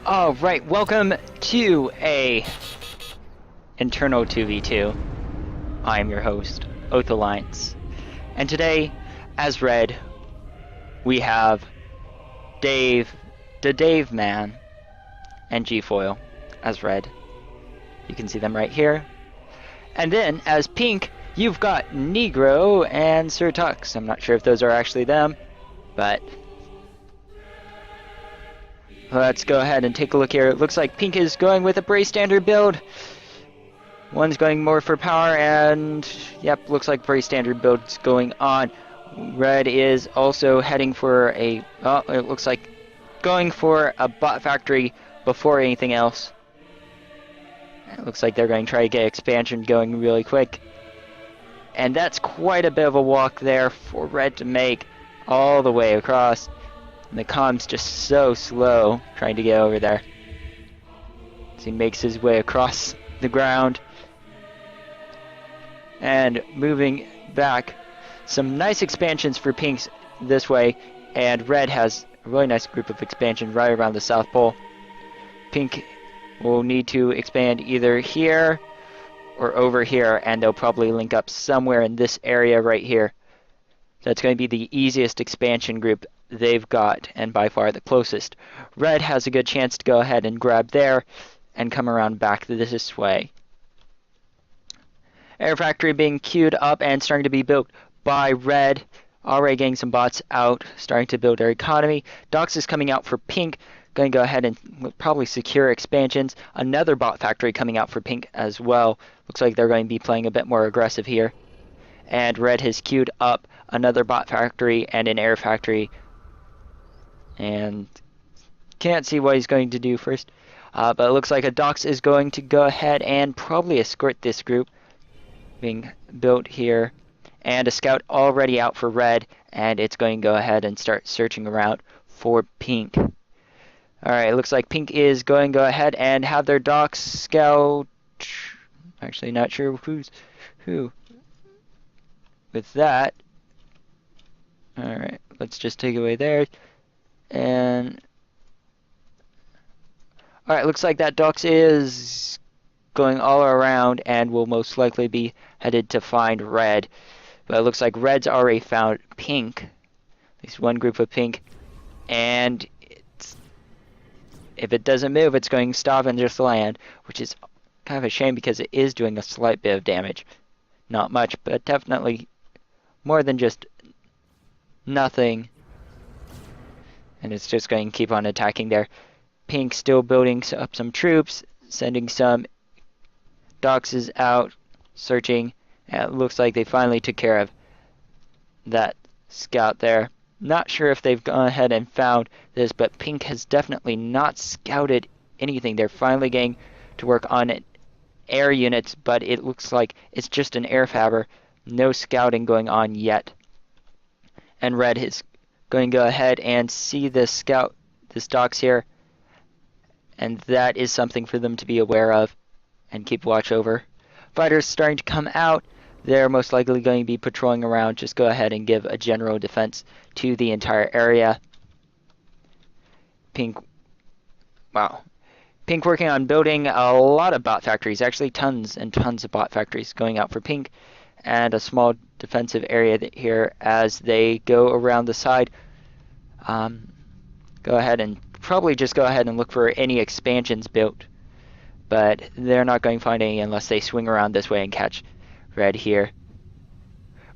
Alright, welcome to a internal 2v2. I'm your host, OathAlliance. And today, as Red, we have Dadaveman and GFoyle as Red. You can see them right here. And then, as Pink, you've got Negro and Sir Tux. I'm not sure if those are actually them, but let's go ahead and take a look here. It looks like Pink is going with a Bray standard build. One's going more for power, and yep, looks like Bray standard build's going on. Red is also heading for it looks like going for a bot factory before anything else. It looks like they're going to try to get expansion going really quick. And that's quite a bit of a walk there for Red to make all the way across. And the comm's just so slow trying to get over there. As he makes his way across the ground. And moving back. Some nice expansions for Pinks this way. And Red has a really nice group of expansions right around the South Pole. Pink will need to expand either here or over here. And they'll probably link up somewhere in this area right here. That's going to be the easiest expansion group they've got, and by far the closest. Red has a good chance to go ahead and grab there and come around back this way. Air factory being queued up and starting to be built by Red. Already getting some bots out, starting to build their economy. Dox is coming out for Pink. Going to go ahead and probably secure expansions. Another bot factory coming out for Pink as well. Looks like they're going to be playing a bit more aggressive here. And Red has queued up another bot factory and an air factory. And can't see what he's going to do first. But it looks like a Dox is going to go ahead and probably escort this group being built here. And a scout already out for Red. And it's going to go ahead and start searching around for Pink. Alright, it looks like Pink is going to go ahead and have their Dox scout. Actually, not sure who's who. With that. Alright, let's just take it away there. And alright, looks like that Dox is going all around and will most likely be headed to find Red. But it looks like Red's already found Pink. At least one group of Pink. And if it doesn't move, it's going to stop and just land, which is kind of a shame because it is doing a slight bit of damage. Not much, but definitely more than just nothing. And it's just going to keep on attacking there. Pink still building up some troops, sending some Doxes out, searching. And it looks like they finally took care of that scout there. Not sure if they've gone ahead and found this, but Pink has definitely not scouted anything. They're finally getting to work on air units, but it looks like it's just an air fabber. No scouting going on yet. And Red is going to go ahead and see this scout, this Dox here. And that is something for them to be aware of and keep watch over. Fighters starting to come out. They're most likely going to be patrolling around. Just go ahead and give a general defense to the entire area. Pink working on building a lot of bot factories. Actually, tons and tons of bot factories going out for Pink. And a small defensive area here as they go around the side. Go ahead and probably just go ahead and look for any expansions built. But they're not going to find any unless they swing around this way and catch Red here.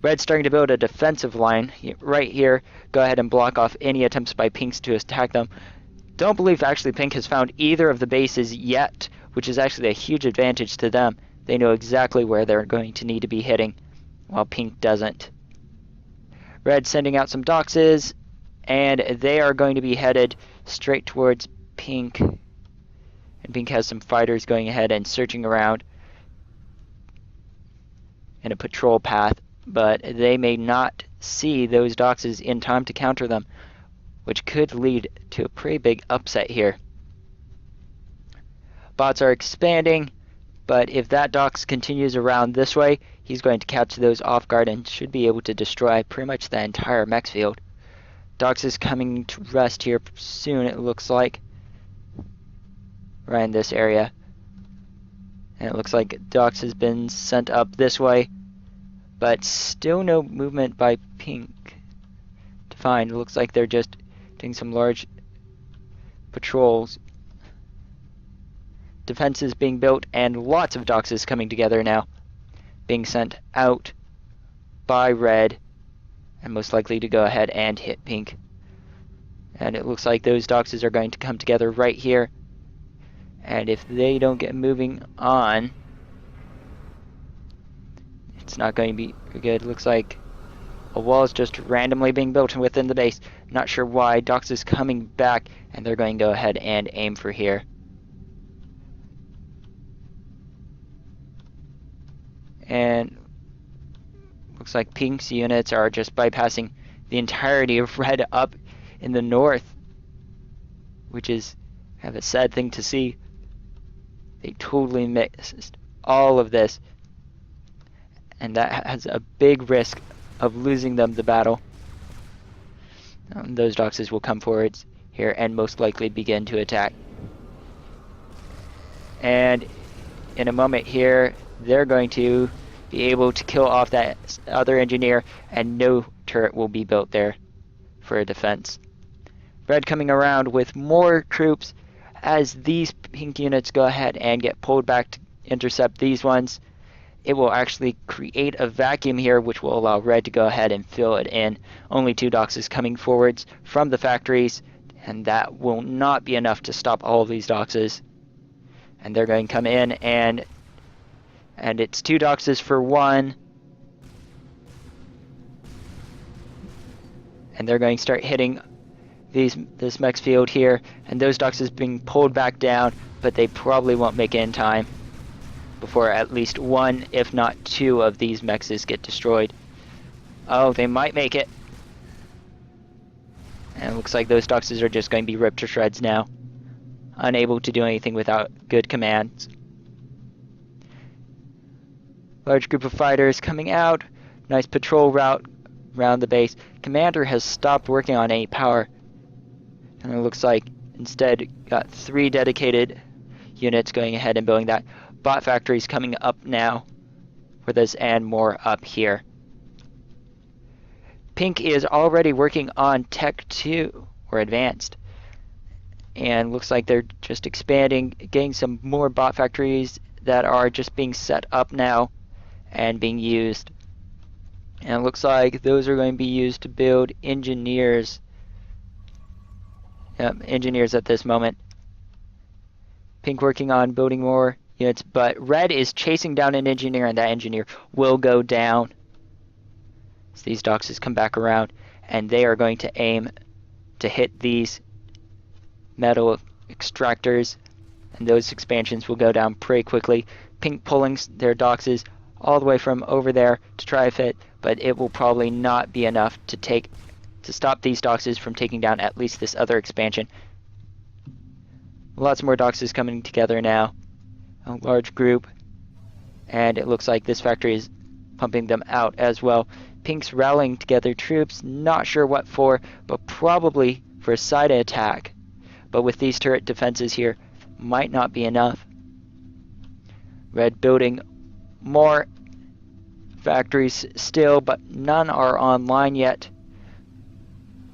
Red's starting to build a defensive line right here. Go ahead and block off any attempts by Pinks to attack them. Don't believe actually Pink has found either of the bases yet, which is actually a huge advantage to them. They know exactly where they're going to need to be hitting, while Pink doesn't. Red sending out some Doxes, and they are going to be headed straight towards Pink. And Pink has some fighters going ahead and searching around in a patrol path, but they may not see those Doxes in time to counter them, which could lead to a pretty big upset here. Bots are expanding, but if that Dox continues around this way, he's going to catch those off guard and should be able to destroy pretty much the entire mech field. Dox is coming to rest here soon, it looks like. around this area. And it looks like Dox has been sent up this way, but still no movement by Pink to find. It looks like they're just doing some large patrols. Defenses being built and lots of Doxes coming together now, being sent out by Red, and most likely to go ahead and hit Pink. And it looks like those Doxes are going to come together right here. And if they don't get moving on, it's not going to be good. Looks like a wall is just randomly being built within the base. Not sure why. Dox is coming back, and they're going to go ahead and aim for here. And looks like Pink's units are just bypassing the entirety of Red up in the north, which is kind of a sad thing to see. They totally missed all of this, and that has a big risk of losing them the battle. Those Doxes will come forwards here and most likely begin to attack. And in a moment here, they're going to be able to kill off that other engineer, and no turret will be built there for a defense. Red coming around with more troops as these Pink units go ahead and get pulled back to intercept these ones. It will actually create a vacuum here, which will allow Red to go ahead and fill it in. Only 2 Doxes coming forwards from the factories, and that will not be enough to stop all of these Doxes. And they're going to come in, and it's 2 Doxes for 1. And they're going to start hitting this mech field here, and those Doxes being pulled back down, but they probably won't make it in time before at least 1, if not 2 of these mechs get destroyed. Oh, they might make it. And it looks like those Doxes are just going to be ripped to shreds now, unable to do anything without good commands. Large group of fighters coming out. Nice patrol route around the base. Commander has stopped working on any power, and it looks like instead got 3 dedicated units going ahead and building that. Bot factories coming up now for this, and more up here. Pink is already working on Tech 2, or Advanced, and looks like they're just expanding, getting some more bot factories that are just being set up now and being used. And it looks like those are going to be used to build engineers. Yep, engineers at this moment. Pink working on building more units, but Red is chasing down an engineer, and that engineer will go down. So these Doxes come back around, and they are going to aim to hit these metal extractors, and those expansions will go down pretty quickly. Pink pulling their Doxes all the way from over there to try to fit, but it will probably not be enough to stop these Doxes from taking down at least this other expansion. Lots more Doxes coming together now, a large group, and it looks like this factory is pumping them out as well. Pink's rallying together troops, not sure what for, but probably for a side attack. But with these turret defenses here, might not be enough. Red building more factories still, but none are online yet.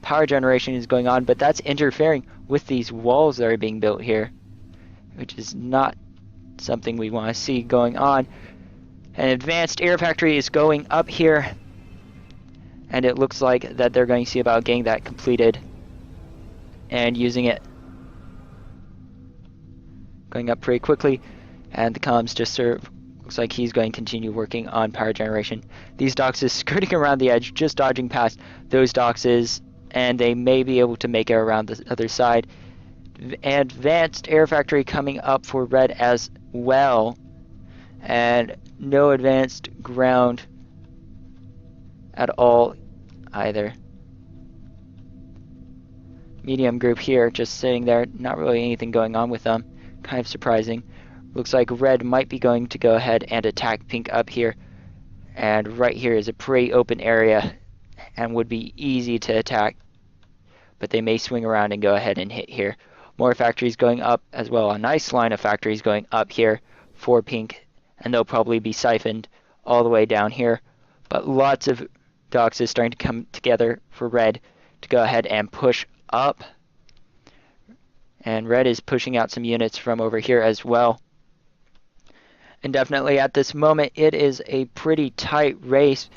Power generation is going on, but that's interfering with these walls that are being built here, which is not something we want to see going on. An advanced air factory is going up here, and it looks like that they're going to see about getting that completed and using it. Going up pretty quickly, and the comms just serve. Looks like he's going to continue working on power generation. These Doxes skirting around the edge, just dodging past those Doxes, and they may be able to make it around the other side. Advanced air factory coming up for Red as well, and no advanced ground at all either. Medium group here just sitting there, not really anything going on with them. Kind of surprising. Looks like Red might be going to go ahead and attack Pink up here, and right here is a pretty open area and would be easy to attack, but they may swing around and go ahead and hit here. More factories going up as well. A nice line of factories going up here for pink, and they'll probably be siphoned all the way down here. But lots of docks is starting to come together for red to go ahead and push up. And red is pushing out some units from over here as well. And definitely at this moment, it is a pretty tight race.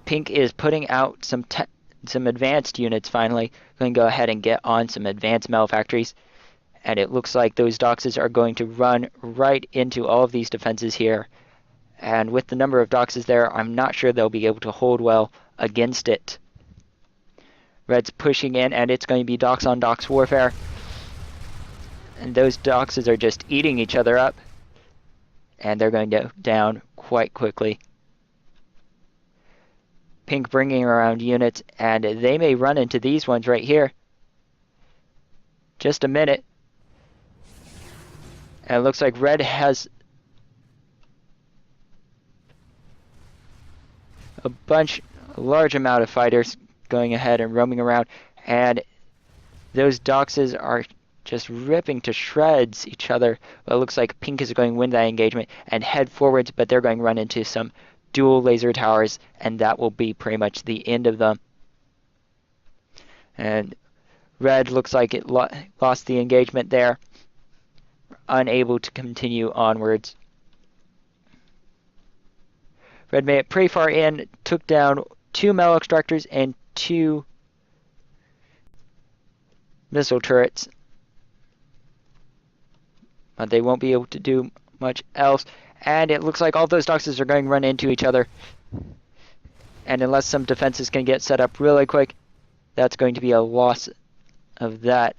Pink is putting out some advanced units finally. Going to go ahead and get on some advanced metal factories. And it looks like those doxes are going to run right into all of these defenses here. And with the number of doxes there, I'm not sure they'll be able to hold well against it. Red's pushing in, and it's going to be dox on dox warfare. And those doxes are just eating each other up. And they're going to go down quite quickly. Pink bringing around units, and they may run into these ones right here. Just a minute. And it looks like red has a large amount of fighters going ahead and roaming around, and those doxes are just ripping to shreds each other. But it looks like pink is going to win that engagement and head forwards, but they're going to run into some dual laser towers, and that will be pretty much the end of them. And red looks like it lost the engagement there, unable to continue onwards. Red made it pretty far in, took down 2 metal extractors and 2 missile turrets. But they won't be able to do much else. And it looks like all those doxes are going to run into each other. And unless some defenses can get set up really quick, that's going to be a loss of that.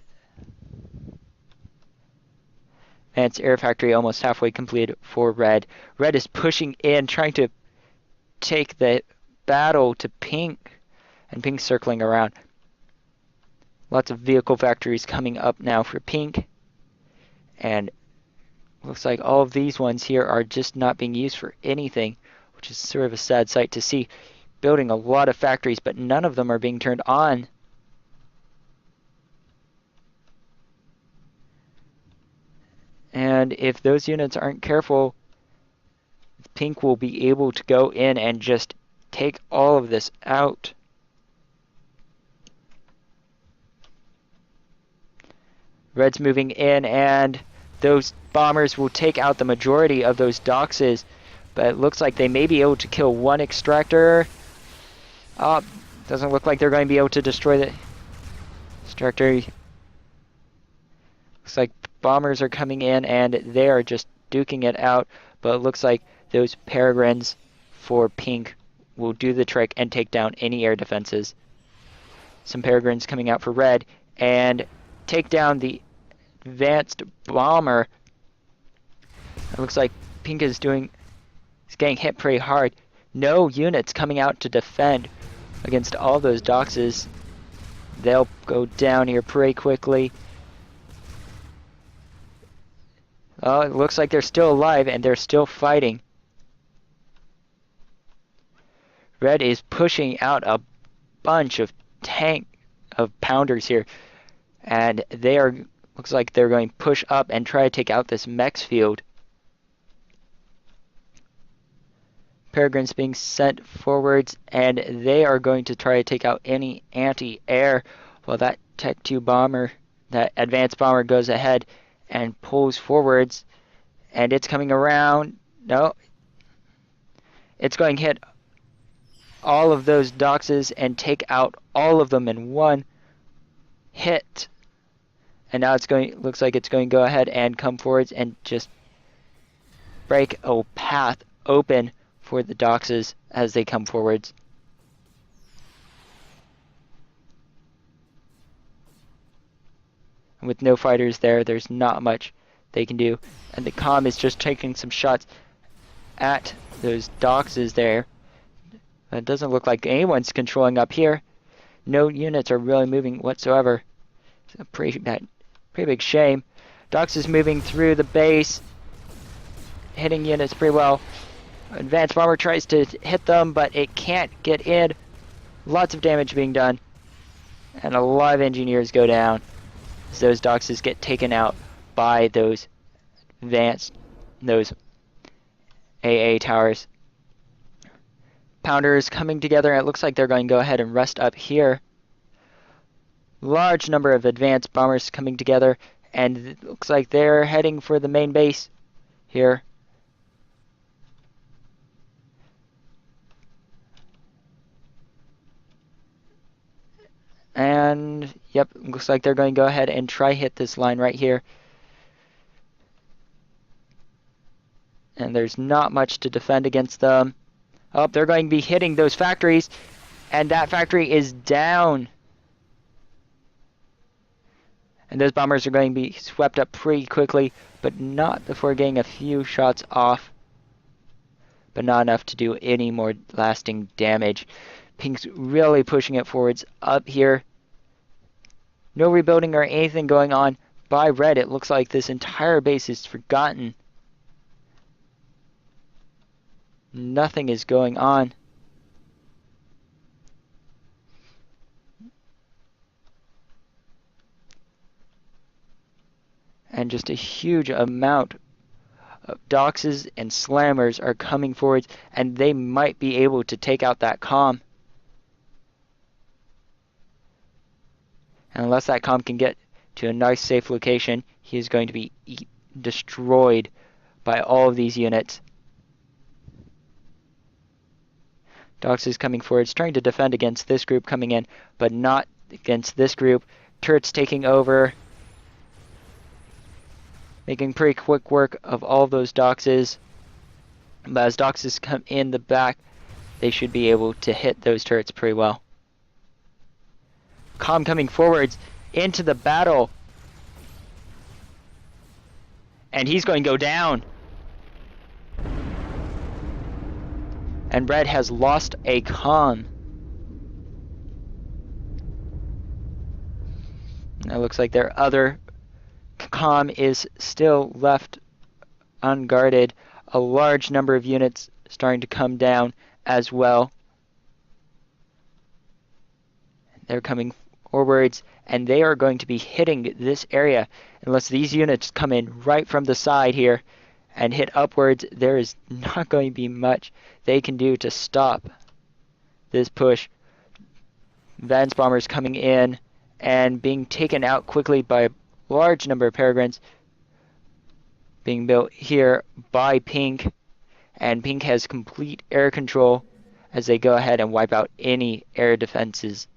And it's air factory almost halfway completed for red. Red is pushing in, trying to take the battle to pink. And pink circling around. Lots of vehicle factories coming up now for pink. And looks like all of these ones here are just not being used for anything, which is sort of a sad sight to see. Building a lot of factories, but none of them are being turned on. And if those units aren't careful, pink will be able to go in and just take all of this out. Red's moving in, and those bombers will take out the majority of those doxes, but it looks like they may be able to kill 1 extractor. Doesn't look like they're going to be able to destroy the extractor. Looks like bombers are coming in, and they are just duking it out, but it looks like those peregrines for pink will do the trick and take down any air defenses. Some peregrines coming out for red, and take down the advanced bomber. It looks like pink is getting hit pretty hard. No units coming out to defend against all those doxes. They'll go down here pretty quickly. Oh, it looks like they're still alive and they're still fighting. Red is pushing out a bunch of pounders here, and looks like they're going to push up and try to take out this mechs field. Peregrines being sent forwards, and they are going to try to take out any anti-air, while that Tech 2 bomber, that advanced bomber, goes ahead and pulls forwards, and it's coming around. No, it's going to hit all of those doxes and take out all of them in one hit. And now looks like it's going to go ahead and come forwards and just break a path open for the doxes as they come forwards. And with no fighters there's not much they can do. And the comm is just taking some shots at those doxes there. It doesn't look like anyone's controlling up here. No units are really moving whatsoever. It's a pretty big shame. Dox is moving through the base, hitting units pretty well. Advanced bomber tries to hit them, but it can't get in. Lots of damage being done, and a lot of engineers go down. as those Doxes get taken out by those those AA towers. Pounders coming together. It looks like they're going to go ahead and rest up here. Large number of advanced bombers coming together, and it looks like they're heading for the main base here. And yep, looks like they're going to go ahead and try hit this line right here. And there's not much to defend against them. Oh, they're going to be hitting those factories, and that factory is down. And those bombers are going to be swept up pretty quickly, but not before getting a few shots off. But not enough to do any more lasting damage. Pink's really pushing it forwards up here. No rebuilding or anything going on by Red. It looks like this entire base is forgotten. Nothing is going on. And just a huge amount of Doxes and Slammers are coming forwards, and they might be able to take out that comm. And unless that comm can get to a nice safe location, he is going to be destroyed by all of these units. Doxes coming forwards, trying to defend against this group coming in, but not against this group. Turrets taking over, making pretty quick work of all of those Doxes. But as Doxes come in the back, they should be able to hit those turrets pretty well. Comm coming forwards into the battle. And he's going to go down. And Red has lost a comm. It looks like their other comm is still left unguarded. A large number of units starting to come down as well. They're coming forwards, and they are going to be hitting this area unless these units come in right from the side here and hit upwards. There is not going to be much they can do to stop this push. Vance bombers coming in and being taken out quickly by a large number of peregrines being built here by Pink, and Pink has complete air control as they go ahead and wipe out any air defenses.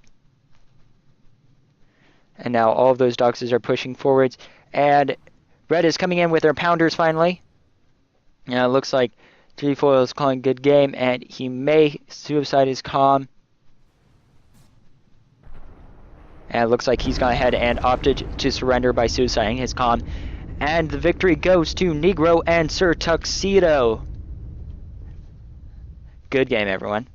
And now all of those Doxes are pushing forwards, and Red is coming in with their pounders finally. Now it looks like GFoyle is calling good game, and he may suicide his comm. And it looks like he's gone ahead and opted to surrender by suiciding his comm. And the victory goes to Negro and Sir Tuxedo. Good game, everyone.